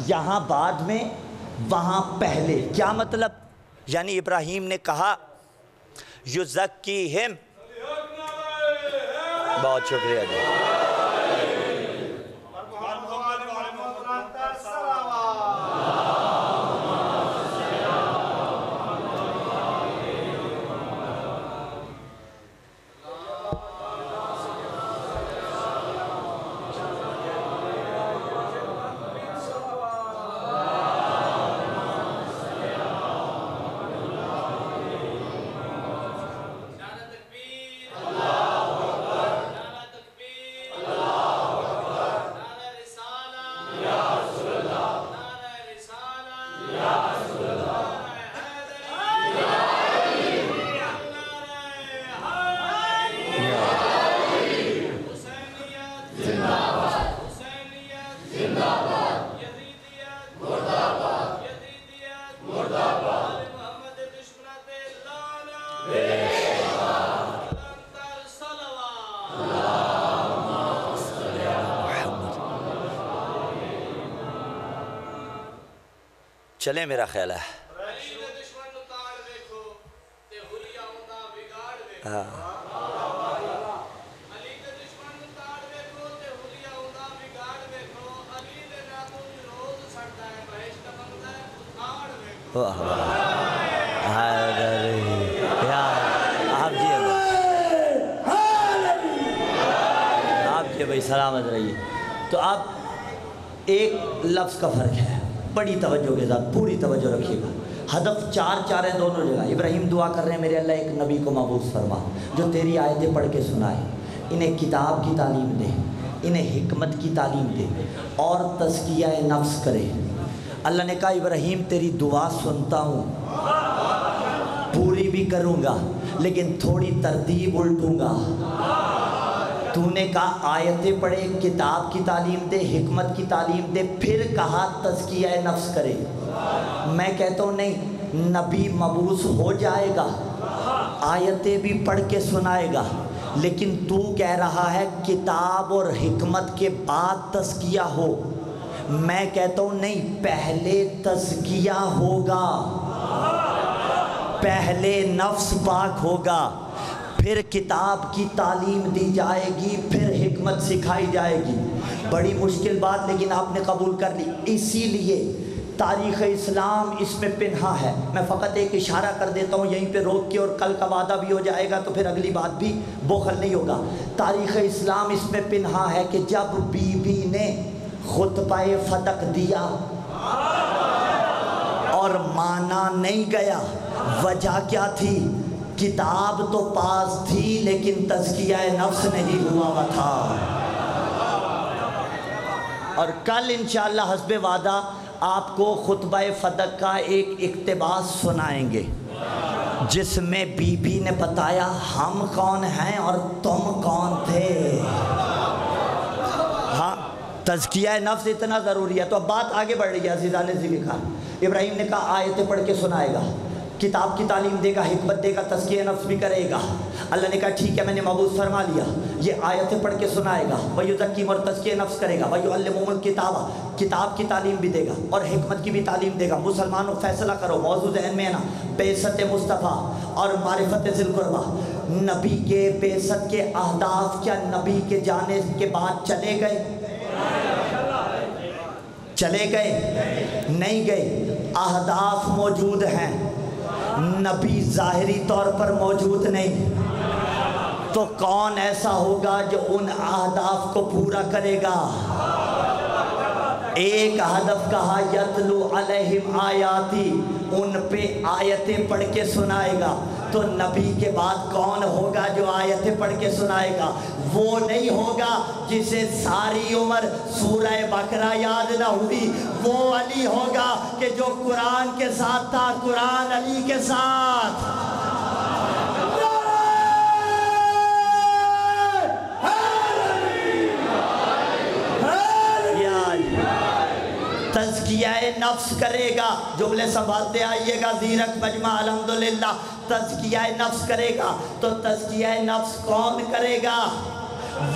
یہاں بعد میں, وہاں پہلے. کیا مطلب؟ یعنی ابراہیم نے کہا یزکیہم. بہت شکریہ جی. چلیں میرا خیال ہے آپ جی بھائی سلامت رہیے. تو آپ ایک لفظ کا فرق ہے, بڑی توجہ کے ساتھ پوری توجہ رکھیے گا. ہدف 4 ہیں دونوں جگہ. ابراہیم دعا کر رہے ہیں میرے اللہ ایک نبی کو مبعوث فرما جو تیری آیتیں پڑھ کے سنائے, انہیں کتاب کی تعلیم دے, انہیں حکمت کی تعلیم دے اور تزکیہ نفس کرے. اللہ نے کہا ابراہیم تیری دعا سنتا ہوں, پوری بھی کروں گا لیکن تھوڑی ترتیب الٹوں گا. تو نے کہا آیتیں پڑھے, کتاب کی تعلیم دے, حکمت کی تعلیم دے, پھر کہا تزکیہ نفس کرے. میں کہتا ہوں نہیں, نبی مبعوث ہو جائے گا, آیتیں بھی پڑھ کے سنائے گا, لیکن تو کہہ رہا ہے کتاب اور حکمت کے بعد تزکیہ ہو. میں کہتا ہوں نہیں, پہلے تزکیہ ہوگا, پہلے نفس پاک ہوگا، پھر کتاب کی تعلیم دی جائے گی، پھر حکمت سکھائی جائے گی۔ بڑی مشکل بات لیکن آپ نے قبول کر لی۔ اسی لیے تاریخ اسلام اس میں پنہا ہے۔ میں فقط ایک اشارہ کر دیتا ہوں یہیں پہ روک کے، اور کل کا وعدہ بھی ہو جائے گا تو پھر اگلی بات بھی بخل نہیں ہوگا۔ تاریخ اسلام اس میں پنہا ہے کہ جب بی بی نے خطبہ فتق دیا اور مانا نہیں گیا، وجہ کیا تھی؟ کتاب تو پاس تھی لیکن تزکیہ نفس نہیں ہوا تھا۔ اور کل انشاءاللہ حسب وعدہ آپ کو خطبہ فتق کا ایک اقتباس سنائیں گے جس میں بی بی نے بتایا ہم کون ہیں اور تم کون تھے۔ ہاں، تزکیہ نفس اتنا ضروری ہے۔ تو اب بات آگے بڑھ رہی ہے۔ عزیزان ذی کھان، ابراہیم نے کہا آیتیں پڑھ کے سنائے گا، کتاب کی تعلیم دے گا، حکمت دے گا، تزکیہ نفس بھی کرے گا۔ اللہ نے کہا ٹھیک ہے، میں نے مبعوث فرما لیا، یہ آیتیں پڑھ کے سنائے گا، وَيُزَكِّيهِمْ اور تزکیہ نفس کرے گا، وَيُعَلِّمُهُمُ الْكِتَابَ کتاب کی تعلیم بھی دے گا اور حکمت کی بھی تعلیم دے گا۔ مسلمانوں فیصلہ کرو، موضوع ذہن میں ہے نا، بعثت مصطفیٰ اور معرفت ذی القربہ۔ نبی کے بعثت کے اہداف کیا نبی کے جانے کے بعد چلے گئے؟ چلے گئے؟ نہیں گئے۔ اہداف موجود ہیں، نبی ظاہری طور پر موجود نہیں۔ تو کون ایسا ہوگا جو ان اہداف کو پورا کرے گا؟ ایک ہدف کہا یتلو علیہم آیاتی، ان پہ آیتیں پڑھ کے سنائے گا۔ تو نبی کے بعد کون ہوگا جو آیتیں پڑھ کے سنائے گا؟ وہ نہیں ہوگا جسے ساری عمر سورہ بقرہ یاد نہ ہوئی، وہ علی ہوگا کہ جو قرآن کے ساتھ تھا، قرآن علی کے ساتھ۔ تزکیہ نفس کرے گا، جملے سنبھالتے آئیے گا، زیرک مجمع الحمدللہ۔ تزکیہ نفس کرے گا، تو تزکیہ نفس کون کرے گا؟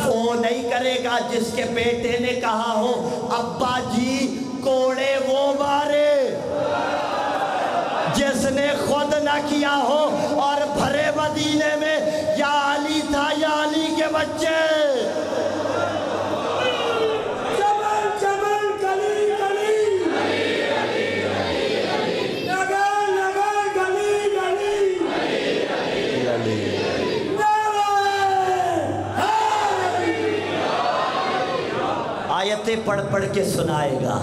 وہ نہیں کرے گا جس کے بیٹے نے کہا ہو ابا جی کوڑے وہ مارے، جس نے خود نہ کیا ہو اور بھرے مدینے میں یا علی تھا یا علی کے بچے۔ آیتیں پڑھ پڑھ کے سنائے گا۔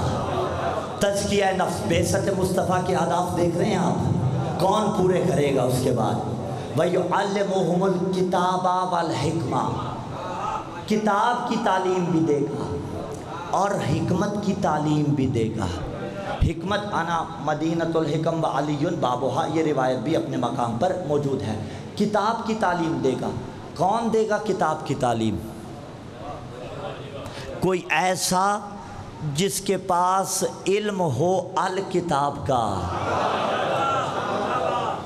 تزکیہ نفس، بعثت مصطفیٰ کے اہداف دیکھ رہے ہیں آپ، کون پورے کرے گا اس کے بعد؟ وَيُعَلِّمُهُمُ الْكِتَابَ وَالْحِکْمَةَ، کتاب کی تعلیم بھی دے گا اور حکمت کی تعلیم بھی دے گا۔ حکمت انا مدینۃ الحکم وعلی بابھا، یہ روایت بھی اپنے مقام پر موجود ہے۔ کتاب کی تعلیم دے گا، کون دے گا کتاب کی تعلیم؟ کوئی ایسا جس کے پاس علم ہو الکتاب کا۔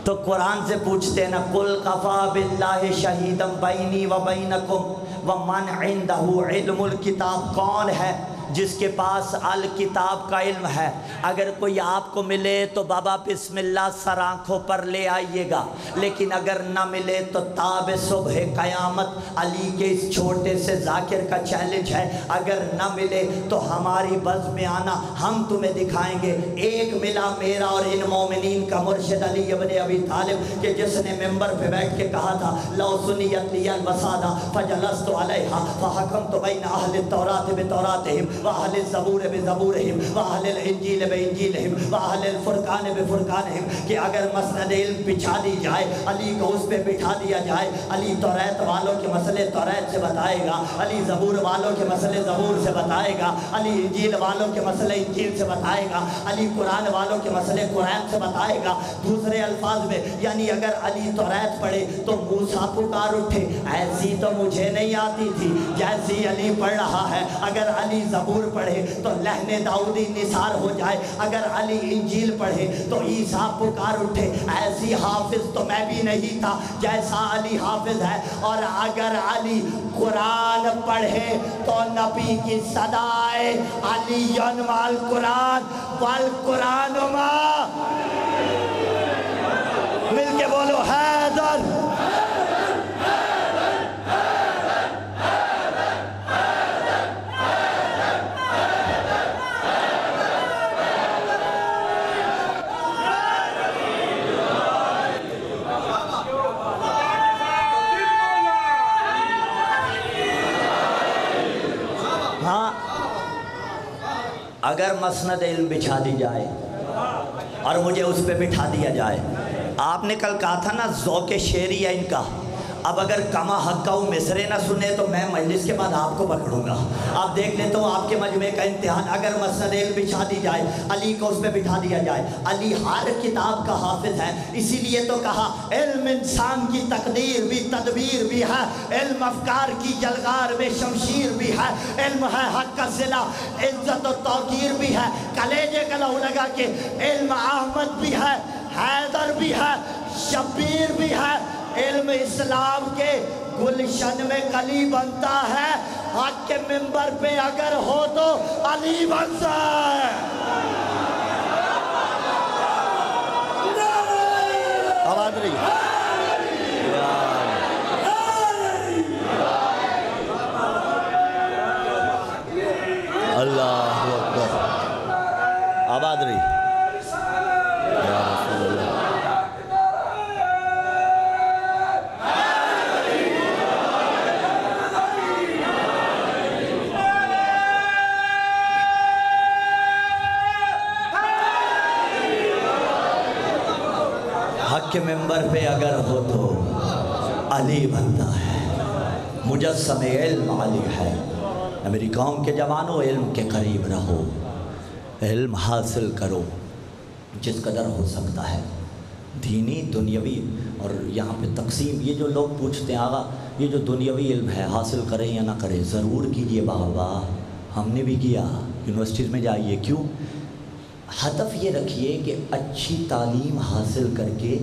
تو قرآن سے پوچھتے ہیں نا، قُلْ كَفَى بِاللَّهِ شَهِيدًا بَيْنِي وَبَيْنَكُمْ وَمَنْ عِنْدَهُ عِلْمُ الْكِتَابِ، کون ہے جس کے پاس الکتاب کا علم ہے؟ اگر کوئی آپ کو ملے تو بابا بسم اللہ سر آنکھوں پر لے آئیے گا، لیکن اگر نہ ملے تو تاب صبح قیامت علی کے اس چھوٹے سے ذاکر کا چیلنج ہے، اگر نہ ملے تو ہماری بز میں آنا، ہم تمہیں دکھائیں گے۔ ایک ملا میرا اور ان مومنین کا مرشد علی ابن ابی طالب، کہ جس نے ممبر پہ بیٹھ کے کہا تھا لو سنیت لی الوسادہ فجلست علیہا فحکمت بین اہل التورات بتوراتہم وَأَهْلِ الزَّبُورِ بِزَبُورِهِمْ وَأَهْلِ الْإِنْجِيلِ بِإِنْجِيلِهِمْ وَأَهْلِ الْفُرْقَانِ بِفُرْقَانِهِمْ، کہ اگر مسند علم بچھا دی جائے، علی کو اس پہ بٹھا دیا جائے، علی توریت والوں کے مسئلے توریت سے بتائے گا، علی زبور والوں کے مسئلے زبور سے بتائے گا، علی انجیل والوں کے مسئلے انجیل سے بتائے گا، علی قرآن والوں کے مسئلے قرآن سے بتائے گا۔ دوسرے الفاظ میں یعنی اگر علی توریت پڑھے تو موسیٰ پکار اٹھے ایسی تو مجھے نہیں آتی تھی جیسی علی پڑھ رہا ہے، اگر علی زبور پڑھے تو لہن داؤدی نثار ہو جائے، اگر علی انجیل پڑھے تو عیسیٰ پکار اٹھے ایسی حافظ تو میں بھی نہیں تھا جیسا علی حافظ ہے، اور اگر علی قرآن پڑھے تو نبی کی صدائے علی مع القرآن والقرآن ما مل کے بولو حیدر. ہاں اگر مسند علم بچھا دی جائے اور مجھے اس پہ بٹھا دیا جائے، آپ نے کل کہا تھا نا ذوق شعری ہے ان کا، اب اگر کما حقہ مصرے نہ سنے تو میں مجلس کے بعد آپ کو پکڑوں گا. آپ دیکھ لیتا ہوں آپ کے مجمع کا امتحان. اگر مسند علم بچھا دی جائے، علی کو اس پہ بٹھا دیا جائے، علی ہر کتاب کا حافظ ہے، اسی لیے تو کہا علم انسان کی تقدیر بھی تدبیر بھی ہے، علم افکار کی جلغار میں شمشیر بھی ہے، علم ہے حق کا صلہ عزت و توقیر بھی ہے. کلیجے کا لہو لگا کہ علم احمد بھی ہے، حیدر بھی ہے، شبیر بھی ہے. علم اسلام کے گلشن میں کلی بنتا ہے، حق کے منبر پہ اگر ہو تو علی بنتا ہے. آواز رہی اللہ اکبر، آواز رہی یا رسول اللہ. حق کے ممبر پہ اگر ہو تو علی بنتا ہے. مجسم علم علی ہے. میری قوم کے جوانوں علم کے قریب رہو، علم حاصل کرو جس قدر ہو سکتا ہے، دینی دنیاوی. اور یہاں پہ تقسیم، یہ جو لوگ پوچھتے ہیں آقا یہ جو دنیاوی علم ہے حاصل کریں یا نہ کریں، ضرور کیجئے بابا. ہم نے بھی کیا، یونیورسٹیز میں جائیے. کیوں؟ ہدف یہ رکھیے کہ اچھی تعلیم حاصل کر کے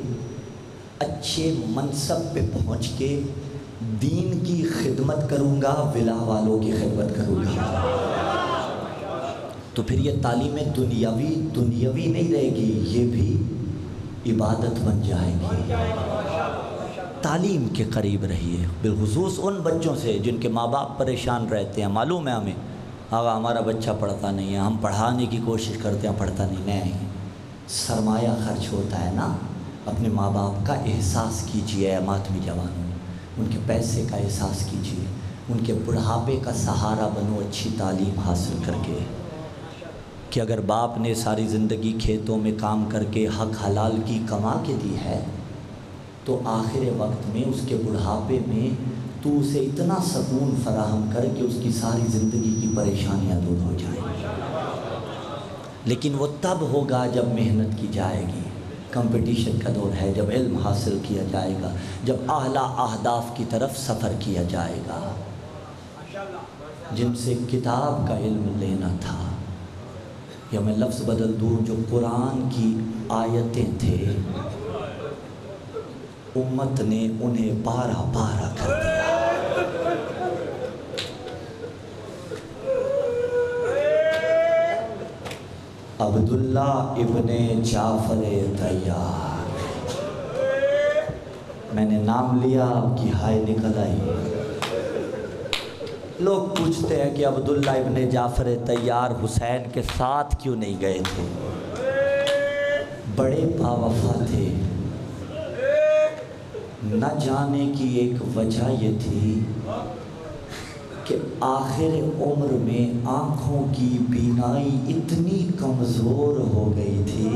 اچھے منصب پہ پہنچ کے دین کی خدمت کروں گا، ولا والوں کی خدمت کروں گا. تو پھر یہ تعلیم دنیاوی نہیں رہے گی، یہ بھی عبادت بن جائے گی. تعلیم کے قریب رہیے، بالخصوص ان بچوں سے جن کے ماں باپ پریشان رہتے ہیں. معلوم ہے ہمیں آقا ہمارا بچہ پڑھتا نہیں ہے، ہم پڑھانے کی کوشش کرتے ہیں، پڑھتا نہیں. سرمایہ خرچ ہوتا ہے نا. اپنے ماں باپ کا احساس کیجئے اے ماتمی جوانوں، ان کے پیسے کا احساس کیجئے، ان کے بڑھاپے کا سہارا بنو اچھی تعلیم حاصل کر کے. کہ اگر باپ نے ساری زندگی کھیتوں میں کام کر کے حق حلال کی کما کے دی ہے تو آخر وقت میں اس کے بڑھاپے میں تو اسے اتنا سکون فراہم کر کہ اس کی ساری زندگی کی پریشانیاں دور ہو جائیں. لیکن وہ تب ہوگا جب محنت کی جائے گی. کمپٹیشن کا دور ہے، جب علم حاصل کیا جائے گا، جب اعلیٰ اہداف کی طرف سفر کیا جائے گا. جن سے کتاب کا علم لینا تھا، یا میں لفظ بدل دوں، جو قرآن کی آیتیں تھے، امت نے انہیں پارا پارا کر دیا. عبداللہ ابن جعفر طیار، میں نے نام لیا، آپ کی ہائے نکل آئی. لوگ پوچھتے ہیں کہ عبداللہ ابن جعفر طیار حسین کے ساتھ کیوں نہیں گئے تھے؟ بڑے باوفا تھے. نہ جانے کی ایک وجہ یہ تھی کہ آخر عمر میں آنکھوں کی بینائی اتنی کمزور ہو گئی تھی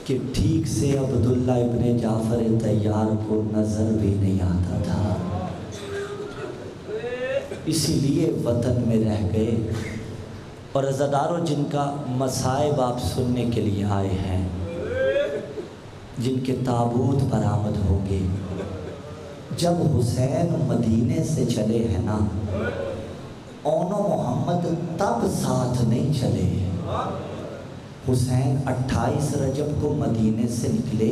کہ ٹھیک سے عبداللہ ابن جعفر طیار کو نظر بھی نہیں آتا تھا. اسی لیے وطن میں رہ گئے. اور عزاداروں، جن کا مصائب آپ سننے کے لیے آئے ہیں، جن کے تابوت برآمد ہوں گے، جب حسین مدینے سے چلے ہیں نا، اون و محمد تب ساتھ نہیں چلے. حسین 28 رجب کو مدینے سے نکلے،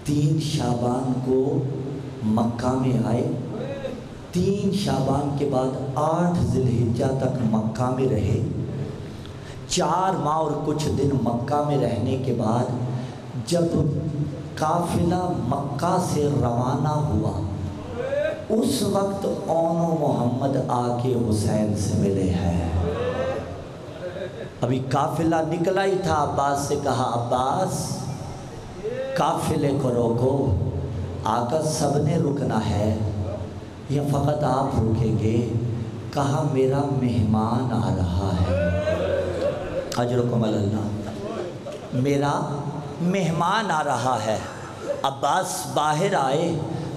3 شعبان کو مکہ میں آئے، 3 شعبان کے بعد 8 ذی الحجہ تک مکہ میں رہے. 4 ماہ اور کچھ دن مکہ میں رہنے کے بعد جب قافلہ مکہ سے روانہ ہوا اس وقت اون و محمد آ کے حسین سے ملے ہیں۔ ابھی قافلہ نکلا ہی تھا، عباس سے کہا عباس قافلے کو روکو، آقا سب نے رکنا ہے یا فقط آپ رکیں گے؟ کہا میرا مہمان آ رہا ہے، اجرکم اللہ، میرا مہمان آ رہا ہے۔ عباس باہر آئے،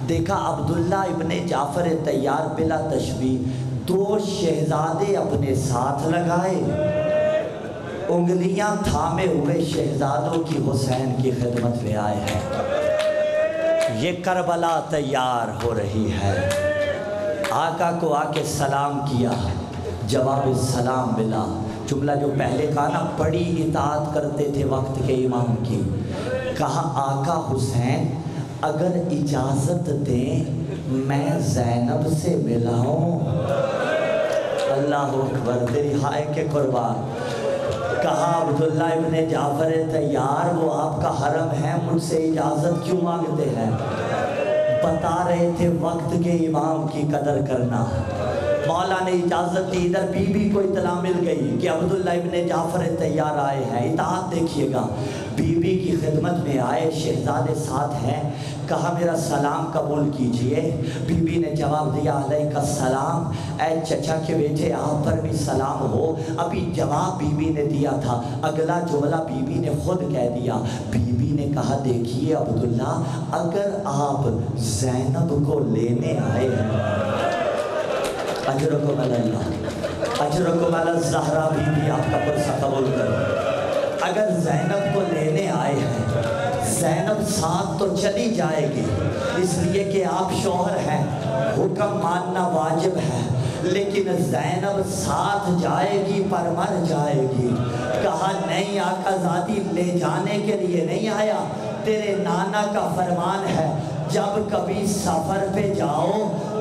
دیکھا عبداللہ ابن جعفر طیار بلا تشبیہ 2 شہزادے اپنے ساتھ لگائے، انگلیاں تھامے ہوئے شہزادوں کی حسین کی خدمت میں آئے ہیں۔ یہ کربلا تیار ہو رہی ہے۔ آقا کو آ کے سلام کیا، جواب سلام ملا۔ جملہ جو پہلے کہا نا، بڑی اطاعت کرتے تھے وقت کے امام کی، کہا آقا حسین اگر اجازت دیں میں زینب سے ملاؤں؟ اللہ اکبر، تیری ہائے کے قربان۔ کہا عبداللہ ابن جعفر طیار وہ آپ کا حرم ہے، مجھ سے اجازت کیوں مانگتے ہیں؟ بتا رہے تھے وقت کے امام کی قدر کرنا۔ مولا نے اجازت دی، ادھر بی بی کو اطلاع مل گئی کہ عبداللہ ابن جعفر طیار آئے ہیں۔ اطاعت دیکھیے گا، بی بی کی خدمت میں آئے، شہزادے ساتھ ہیں، کہا میرا سلام قبول کیجئے۔ بی بی نے جواب دیا علیکہ السلام، اے چچا کے بیٹے آپ پر بھی سلام ہو۔ ابھی جواب بی بی نے دیا تھا، اگلا جملہ بی بی نے خود کہہ دیا۔ بی بی نے کہا دیکھیے عبداللہ اگر آپ زینب کو لینے آئے ہیں، اجرکم اللہ، اجرکم اللہ، زہرا بی بی آپ کا پرسہ قبول کرو، اگر زینب کو لینے آئے ہیں، زینب ساتھ تو چلی جائے گی اس لیے کہ آپ شوہر ہیں، حکم ماننا واجب ہے، لیکن زینب ساتھ جائے گی پر مر جائے گی۔ کہا نہیں آقا زادی، لے جانے کے لیے نہیں آیا، تیرے نانا کا فرمان ہے جب کبھی سفر پہ جاؤ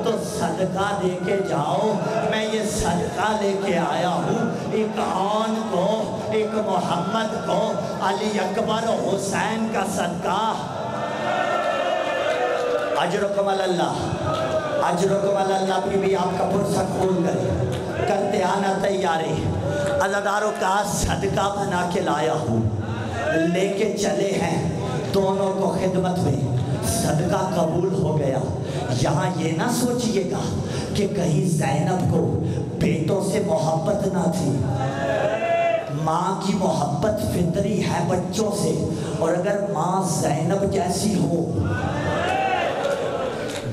تو صدقہ دے کے جاؤ۔ میں یہ صدقہ لے کے آیا ہوں، ایک آن کو، ایک محمد کو، علی اکبر حسین کا صدقہ۔ اجرکم اللہ، اجرکم اللہ، بی بی آپ کا پرسہ قبول کرے، کرتے آنا تیاری۔ عزاداروں کا صدقہ بنا کے لایا ہوں، لے کے چلے ہیں، دونوں کو خدمت میں صدقہ قبول ہو گیا۔ یہاں یہ نہ سوچئے گا کہ کہیں زینب کو بیٹوں سے محبت نہ تھی، ماں کی محبت فطری ہے بچوں سے، اور اگر ماں زینب جیسی ہو،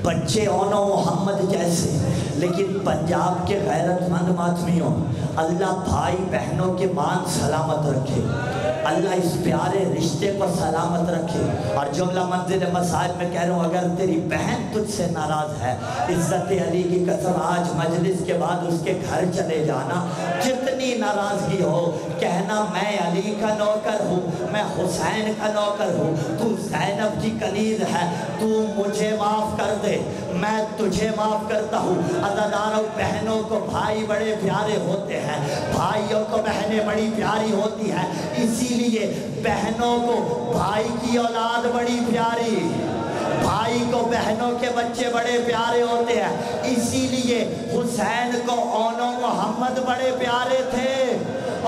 بچے اون و محمد جیسے، لیکن پنجاب کے غیرت مند ماتمیوں، اللہ بھائی بہنوں کے مان سلامت رکھے، اللہ اس پیارے رشتے کو سلامت رکھے۔ اور جملہ منزل مصائب میں کہہ رہا ہوں، اگر تیری بہن تجھ سے ناراض ہے، عزت علی کی قسم آج مجلس کے بعد اس کے گھر چلے جانا، جتنی ناراضگی ہو کہنا میں علی کا نوکر ہوں، میں حسین کا نوکر ہوں، تو زینب کی کنیز ہے، تو مجھے معاف کر دے، میں تجھے معاف کرتا ہوں۔ عزاداروں بہنوں کو بھائی بڑے پیارے ہوتے ہیں، بھائیوں کو بہنیں بڑی پیاری ہوتی ہیں، اسی لیے بہنوں کو بھائی کی اولاد بڑی پیاری، بھائی کو بہنوں کے بچے بڑے پیارے ہوتے ہیں، اسی لیے حسین کو اون و محمد بڑے پیارے تھے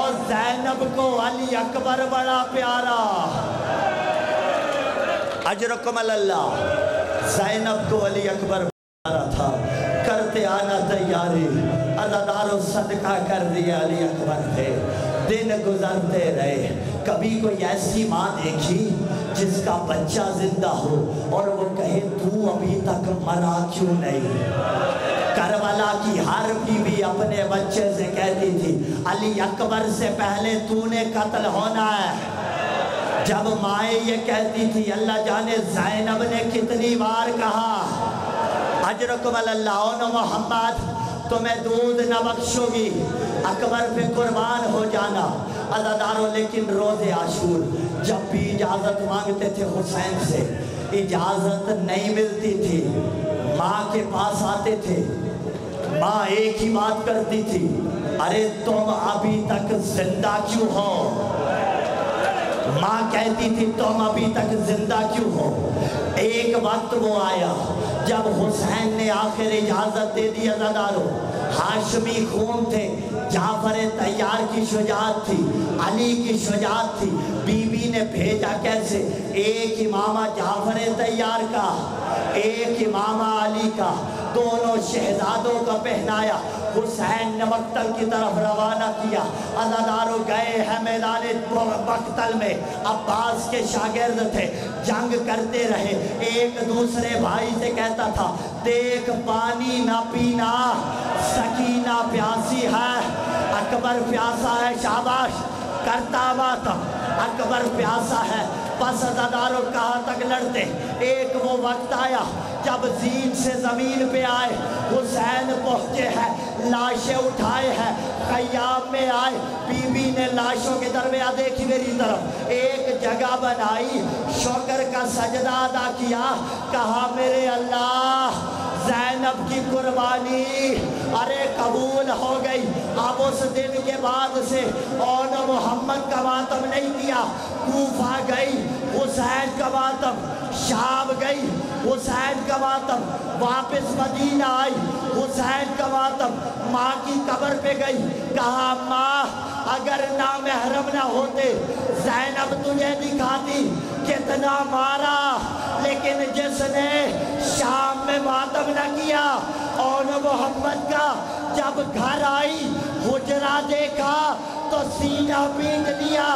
اور زینب کو علی اکبر بڑا پیارا۔ اجرکم اللہ، زینب کو علی اکبر پیارا تھا۔ کرتے آنا تیاری، عزاداروں صدقہ کر دیا علی اکبر تھے۔ دن گزرتے رہے، کبھی کوئی ایسی ماں دیکھی جس کا بچہ زندہ ہو اور وہ کہے تو ابھی تک مرا کیوں نہیں؟ کربلا کی ہر بی بی اپنے بچے سے کہتی تھی علی اکبر سے پہلے تو نے قتل ہونا ہے۔ جب مائیں یہ کہتی تھی، اللہ جانے زینب نے کتنی بار کہا اجرکم اللہ اون محمد تمہیں دودھ نہ بخشو گی، اکبر پہ قربان ہو جانا۔ عزاداروں لیکن روز عاشور جب بھی اجازت مانگتے تھے حسین سے، اجازت نہیں ملتی تھی، ماں کے پاس آتے تھے، ماں ایک ہی بات کرتی تھی، ارے تم ابھی تک زندہ کیوں ہو؟ ماں کہتی تھی تم ابھی تک زندہ کیوں ہو؟ ایک وقت وہ آیا جب حسین نے آخر اجازت دے دی عزادارو، ہاشمی خون تھے، جعفر طیار کی شجاعت تھی، علی کی شجاعت تھی، بی بی نے بھیجا کیسے؟ ایک امامہ جعفر طیار کا، ایک امامہ علی کا، دونوں شہزادوں کا پہنایا، حسین نے مقتل کی طرف روانہ کیا۔ عزادارو گئے ہیں میدان مقتل میں، عباس کے شاگرد تھے، جنگ کرتے رہے، ایک دوسرے بھائی سے کہتا تھا دیکھ پانی نہ پینا، سکینہ پیاسی ہے، اکبر پیاسا ہے، شاباش، کرتا ماتم، اکبر پیاسا ہے۔ بس عزادارو کہاں تک لڑتے؟ ایک وہ وقت آیا جب زین سے زمین پہ آئے، حسین پہنچے ہیں، لاشیں اٹھائے ہیں، خیام میں آئے، بی بی نے لاشوں کے درمیان دیکھی میری طرف، ایک جگہ بنائی، شکر کا سجدہ ادا کیا، کہا میرے اللہ زینب کی قربانی ارے قبول ہو گئی۔ اب اس دن کے بعد سے اور محمد کا ماتم نہیں کیا، کوفہ گئی حسین کا ماتم، شام گئی حسین کا ماتم، واپس مدینہ آئی حسین کا ماتم، ماں کی قبر پہ گئی، کہا ماں اگر نامحرم نہ ہوتے زینب تجھے دکھاتی کتنا مارا، لیکن جس نے شام میں ماتم نہ کیا اور محمد کا، جب گھر آئی حجرہ دیکھا تو سینہ پیٹ لیا،